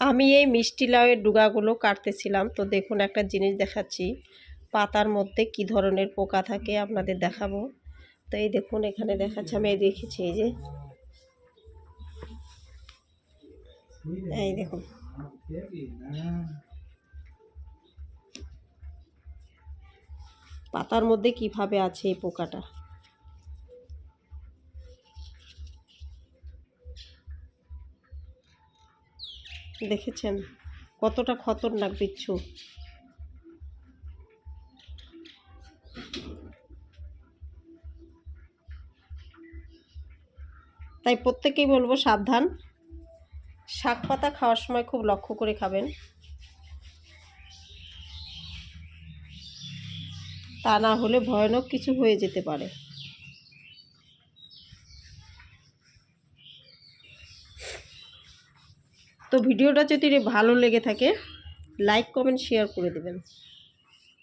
আমি এই মিষ্টি লাউয়ের ডুগাগুলো কাটতেছিলাম, তো দেখুন একটা জিনিস দেখাচ্ছি। পাতার মধ্যে কি ধরনের পোকা থাকে আপনাদের দেখাবো। তো এই দেখুন এখানে দেখাচ্ছি, আমি এই দেখেছি, এই দেখুন পাতার মধ্যে কিভাবে আছে এই পোকাটা। দেখেছেন কতটা খতরনাক বিচ্ছু। তাই প্রত্যেকেই বলবো সাবধান, শাক পাতা খাওয়ার সময় খুব লক্ষ্য করে খাবেন, তা না হলে ভয়ানক কিছু হয়ে যেতে পারে। তো ভিডিওটা যদি ভালো লেগে থাকে লাইক কমেন্ট শেয়ার করে দেবেন।